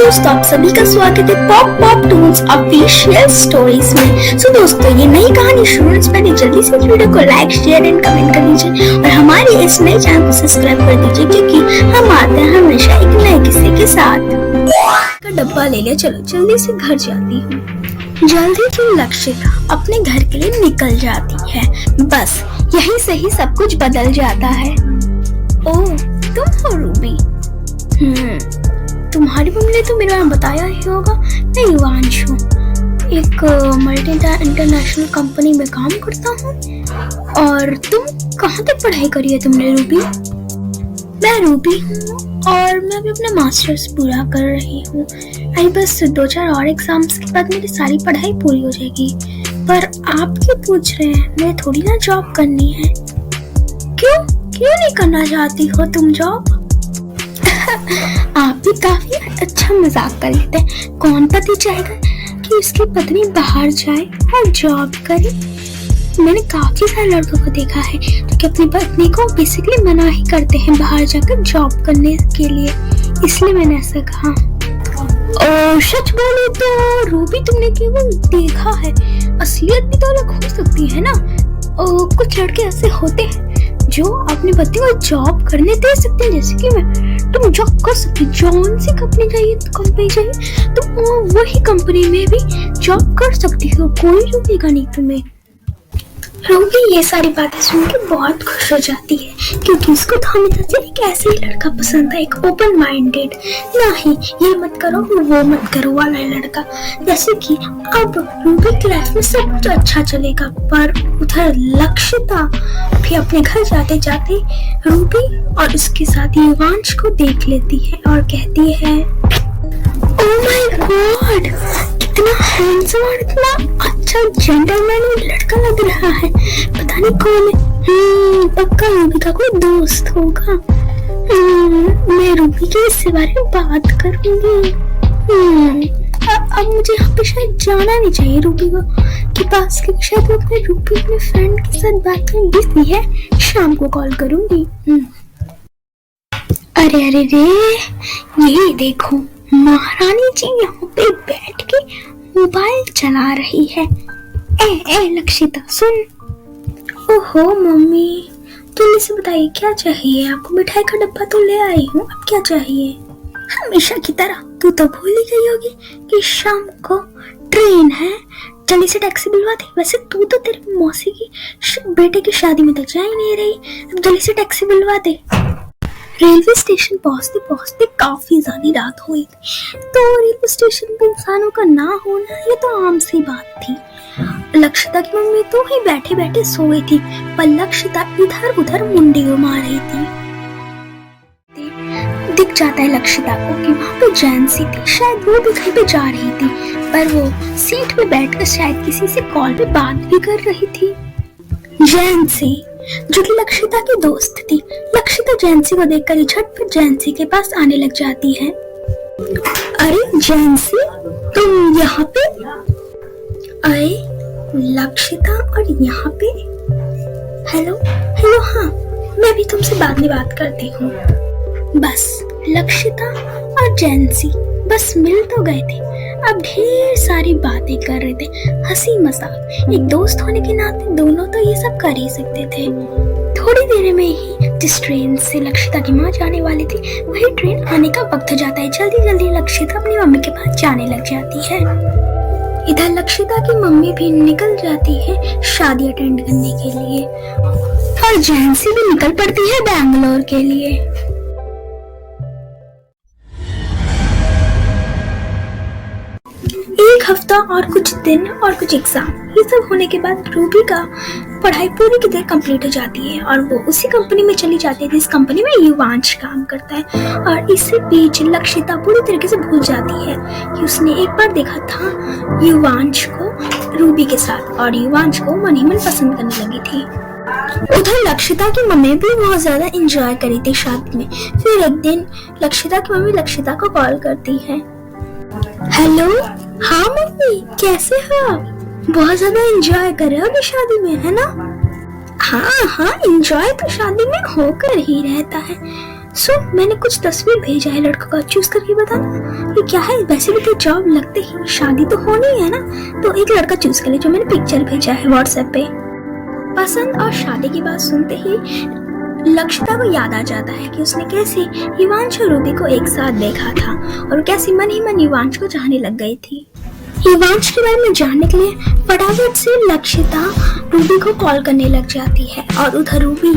दोस्तों, आप सभी का स्वागत है pop pop Toons official stories में। सो दोस्तों, ये नई कहानी शुरू से पहले जल्दी से इस वीडियो को लाइक, शेयर एंड कमेंट कर दीजिए और हमारे इस नए चैनल को सब्सक्राइब कर दीजिए, क्योंकि हम आते हैं हमेशा एक नए किस्से के साथ। का डब्बा ले लिया, चलो जल्दी से घर जाती हूँ। जल्दी की लक्षिता अपने घर के लिए निकल जाती है। बस यहीं से ही सब कुछ बदल जाता है। ओह, तुम हो रूबी। तुम्हारी मम्मी ने तो मेरे बारे में बताया ही होगा। मैं युवांश हूँ, एक मल्टी इंटरनेशनल कंपनी में काम करता हूँ। और तुम कहाँ तक पढ़ाई करी है तुमने रूबी? मैं रूबी हूँ और मैं अभी अपना मास्टर्स पूरा कर रही हूँ। अभी बस 2-4 और एग्जाम्स के बाद मेरी सारी पढ़ाई पूरी हो जाएगी। पर आप क्यों पूछ रहे हैं? मुझे थोड़ी ना जॉब करनी है। क्यों नहीं करना चाहती हो तुम जॉब? आप भी काफी अच्छा मजाक कर लेते हैं। कौन पति चाहेगा कि उसकी पत्नी बाहर जाए और जॉब करे? मैंने काफी सारे लड़कों को देखा है जो कि अपनी पत्नी को बेसिकली मना ही करते हैं बाहर जाकर जॉब करने के लिए, इसलिए मैंने ऐसा कहा। और सच बोलो तो रूबी, तुमने केवल देखा है, असलियत भी तो अलग हो सकती है ना। और कुछ लड़के ऐसे होते हैं जो अपनी पत्नी को जॉब करने दे सकते हैं, जैसे कि मैं। तुम जॉब कर सकती, जौन सी कंपनी चाहिए कंपनी चाहिए तुम वही कंपनी में भी जॉब कर सकती हो, कोई रोकेगा नहीं तुम्हें। रूबी ये सारी बातें सुन के बहुत खुश हो जाती है, क्योंकि उसको तो हमेशा से एक ऐसे ही लड़का पसंद है, एक ओपन माइंडेड, ना ही ये मत करो वो मत करो वाला लड़का। जैसे कि अब रूबी की लाइफ में सब कुछ अच्छा चलेगा, पर उधर लक्षिता भी अपने घर जाते जाते रूबी और उसके साथ युवांश को देख लेती है और कहती है, ओह माय गॉड, कितना हैंडसम और इतना अच्छा जेंटलमैन लड़का लग रहा है। पता नहीं कौन है। पक्का रूबी का कोई दोस्त होगा। मैं रूबी के इससे बारे में बात करूंगी। अब मुझे यहाँ पे शायद जाना नहीं चाहिए रूबी के पास, क्योंकि शायद वो अपने फ्रेंड के साथ बात में बिजी है। शाम को कॉल करूंगी। अरे ये देखो, महारानी जी यहाँ पे बैठ के मोबाइल चला रही है। ए लक्षिता सुन। ओहो मम्मी, तुम इसे बताइए क्या चाहिए आपको? मिठाई का डब्बा तो ले आई हूँ, अब क्या चाहिए? हमेशा की तरह तू तो भूल ही गई होगी कि शाम को ट्रेन है, जल्दी से टैक्सी बुलवा दे। वैसे तू तो तेरी मौसी की बेटे की शादी में तो जा ही नहीं रही, अब जल्दी से टैक्सी बुलवा दे। रेलवे स्टेशन पहुंचते पहुंचते काफी ज्यादा रात हुई थी, तो रेलवे स्टेशन पे इंसानों का ना होना ये तो आम सी बात थी। लक्षिता की मम्मी तो ही बैठे बैठे सोई थी, पर लक्षिता इधर उधर मुंडी घुमा रही थी। दिख जाता है लक्षिता को कि वहाँ पे जैंसी थी, शायद वो भी कहीं पे जा रही थी, पर वो सीट पे बैठकर शायद किसी से कॉल पे बात भी कर रही थी। जैंसी, जो कि लक्षिता की दोस्त थी। लक्षिता जैंसी को देखकर झटपट जैंसी के पास आने लग जाती है। अरे जैंसी, तुम यहाँ पे? अरे लक्षिता, और यहाँ पे? हेलो, हाँ, मैं भी तुमसे बाद में बात करती हूँ। बस लक्षिता और जैंसी बस मिल तो गए थे, अब ढेर सारी बातें कर रहे थे, हंसी मजाक। एक दोस्त होने के नाते दोनों तो ये सब कर ही सकते थे। थोड़ी देर में ही जिस ट्रेन से लक्षिता की माँ जाने वाली थी, वही ट्रेन आने का वक्त हो जाता है। जल्दी जल्दी लक्षिता अपनी मम्मी के पास जाने लग जाती है। इधर लक्षिता की मम्मी भी निकल जाती है शादी अटेंड करने के लिए, और जैंसी भी निकल पड़ती है बैंगलोर के लिए। एक हफ्ता और कुछ दिन और कुछ एग्जाम, ये सब होने के बाद रूबी का पढ़ाई पूरी की तरह कंप्लीट हो जाती है और वो उसी कंपनी में चली जाती है जिस कंपनी में युवांश काम करता है। और इसी बीच लक्षिता पूरी तरीके से भूल जाती है कि उसने एक बार देखा था युवांश को रूबी के साथ, और युवांश को मन ही मन पसंद करने लगी थी। उधर लक्षिता की मम्मी भी बहुत ज्यादा एंजॉय करी थी शादी में। फिर एक दिन लक्षिता की मम्मी लक्षिता को कॉल करती है। हेलो, हाँ मम्मी, कैसे हो आप? बहुत ज्यादा एंजॉय कर रहे हो शादी में, है ना? हाँ, एंजॉय तो शादी में होकर ही रहता है। मैंने कुछ तस्वीर भेजा है लड़का का, चूज करके बताना ये क्या है। वैसे भी तो जॉब लगते ही शादी तो होनी है ना, तो एक लड़का चूज कर ले जो मैंने पिक्चर भेजा है व्हाट्सएप पे। पसंद और शादी की बात सुनते ही लक्षिता को याद आ जाता है कि उसने कैसे युवांश और रूबी को एक साथ देखा था और कैसे मन ही मन युवांश को चाहने लग गई थी। युवांश के बारे में जानने के लिए फटाफट से लक्षिता रूबी को कॉल करने लग जाती है और उधर रूबी,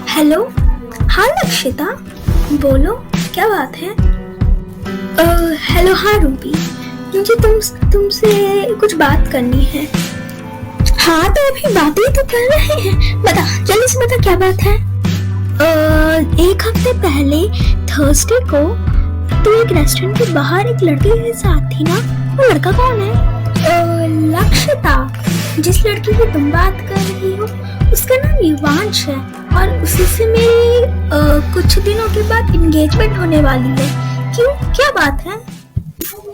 हेलो, हाँ लक्षिता बोलो, क्या बात है। हेलो, हाँ रूबी, मुझे तुमसे कुछ बात करनी है। हाँ तो अभी बातें तो कर रहे हैं, बता जल्दी से बता क्या बात है। एक हफ्ते पहले थर्सडे को तू एक रेस्टोरेंट के बाहर एक लड़के के साथ थी ना, वो लड़का कौन है। लक्षिता, जिस लड़की की तुम बात कर रही हो उसका नाम युवांश है और उसी से मेरी कुछ दिनों के बाद एंगेजमेंट होने वाली है। क्यों, क्या बात है।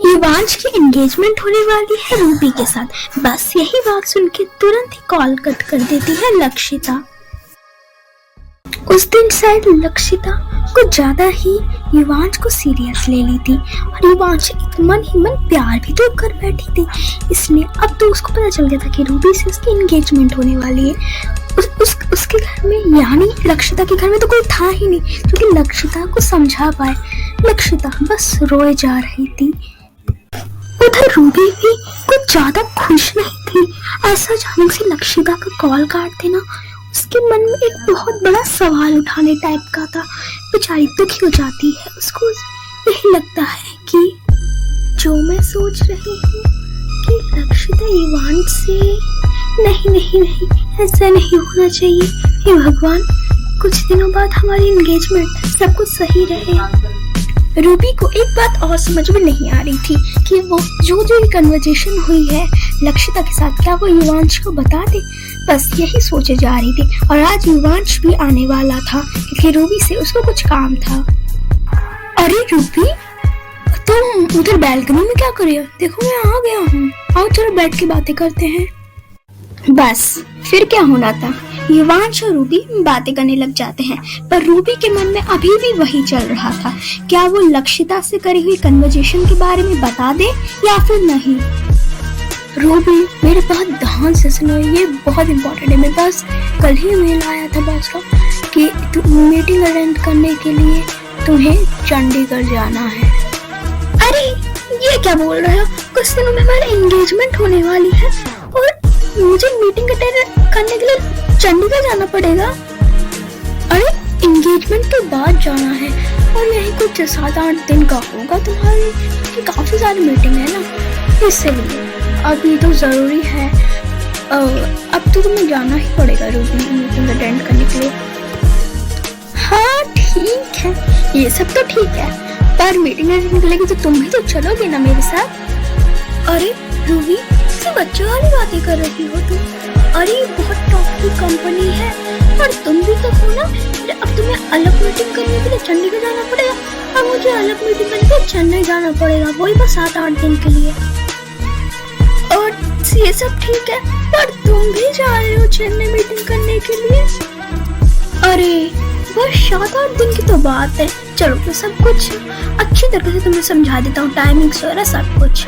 युवांश की एंगेजमेंट होने वाली है रूबी के साथ। बस यही बात सुन के तुरंत ही कॉल कट कर देती है लक्षिता। उस दिन शायद लक्षिता कुछ ज्यादा ही युवांश को सीरियस ले ली थी और युवांश मन ही मन प्यार भी तो कर बैठी थी, इसलिए अब तो उसको पता चल गया था कि रूबी से उसकी एंगेजमेंट होने वाली है। उसके घर में, यानी लक्षिता के घर में तो कोई था ही नहीं जो कि लक्षिता को समझा पाए। लक्षिता बस रोए जा रही थी। उधर रूबी भी कुछ ज्यादा खुश नहीं थी। ऐसा अचानक से लक्षिता का कॉल काट देना उसके मन में एक बहुत बड़ा सवाल उठाने टाइप का था। बेचारी दुखी हो जाती है। उसको यही लगता है कि जो मैं सोच रही हूँ कि लक्षिता युवांश से, नहीं, ऐसा नहीं होना चाहिए। हे भगवान, कुछ दिनों बाद हमारी एंगेजमेंट, सब कुछ सही रहे। रूबी को एक बात और समझ में नहीं आ रही थी कि वो जो कन्वर्सेशन हुई है लक्षिता के साथ, क्या वो युवांश को बता दे। बस यही सोचे जा रही थी और आज युवांश भी आने वाला था क्योंकि रूबी से उसको कुछ काम था। अरे रूबी, तुम उधर बैल्कनी में क्या कर रही हो? देखो मैं आ गया हूँ, आओ चलो बैठ के बातें करते हैं। बस फिर क्या होना था, युवांश और रूबी बातें करने लग जाते हैं, पर रूबी के मन में अभी भी वही चल रहा था, क्या वो लक्षिता से करी हुई कन्वर्सेशन के बारे में बता दे या फिर नहीं। रूबी, मेरे पास ध्यान से सुनो, ये बहुत इम्पोर्टेंट है। मेरे पास कल ही मेल आया था बॉस का कि मीटिंग अटेंड करने के लिए तुम्हें चंडीगढ़ जाना है। अरे ये क्या बोल रहे हो, कुछ दिनों में हमारी एंगेजमेंट होने वाली है और मुझे मीटिंग अटेंड करने के लिए चंडीगढ़ जाना पड़ेगा। अरे एंगेजमेंट के बाद जाना है और यही कुछ 7-8 दिन का होगा तुम्हारी, काफी सारी मीटिंग है ना, इसलिए अभी तो जरूरी है। अब तो तुम्हें जाना ही पड़ेगा रूबी मीटिंग अटेंड करने के लिए। हाँ ठीक है, ये सब तो ठीक है, पर मीटिंग अटेंड करेगी तो तुम भी तो चलोगे ना मेरे साथ। अरे रूबी, किसी बच्चे वाली बातें कर रही हो तुम। अरे बहुत टॉप की कंपनी है और तुम भी तो हो ना। अब तुम्हें अलग मीटिंग करने के लिए चंडीगढ़ जाना पड़ेगा और मुझे अलग मीटिंग करने के लिए चेन्नई जाना पड़ेगा, वही बस 7-8 दिन के लिए। और ये सब ठीक है, पर तुम भी जा रहे हो चेन्नई मीटिंग करने के लिए। अरे बस 7-8 दिन की तो बात है, चलो मैं सब कुछ अच्छी तरह से तुम्हें समझा देता हूँ, टाइमिंग्स वगैरह सब कुछ।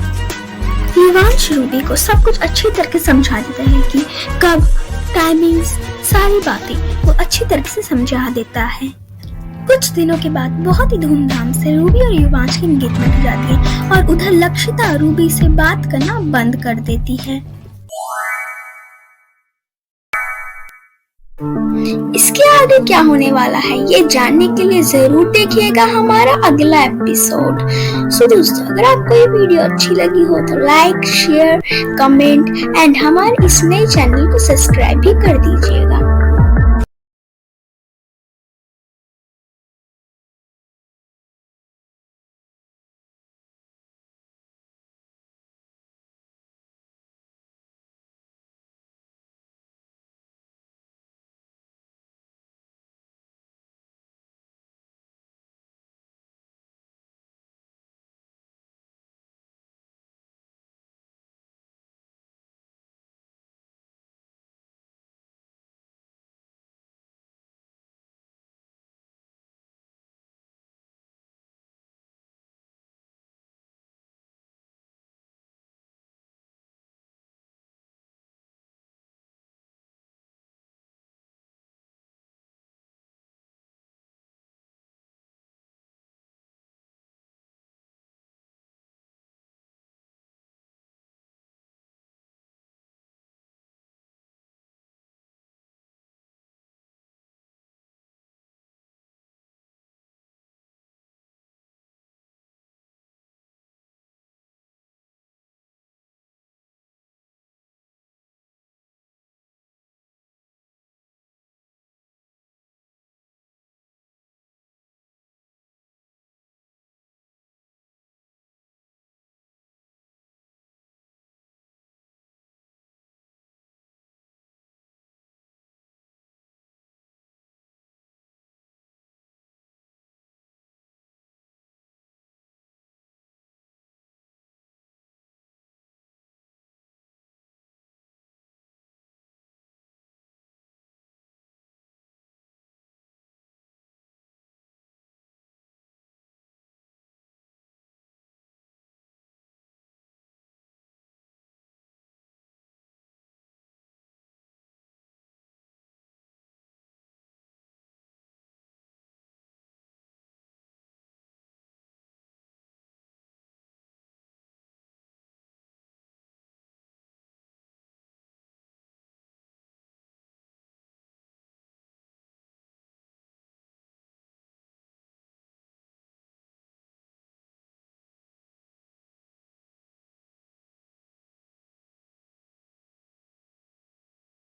युवांश रूबी को सब कुछ अच्छी तरह से समझा देता है कि कब, टाइमिंग्स, सारी बातें वो अच्छी तरह से समझा देता है। कुछ दिनों के बाद बहुत ही धूमधाम से रूबी और युवांश की एंगेजमेंट हो जाती है और उधर लक्षिता रूबी से बात करना बंद कर देती है। इसके आगे क्या होने वाला है ये जानने के लिए जरूर देखिएगा हमारा अगला एपिसोड। सो दोस्तों, अगर आपको ये वीडियो अच्छी लगी हो तो लाइक, शेयर, कमेंट एंड हमारे इस नए चैनल को सब्सक्राइब भी कर दीजिएगा।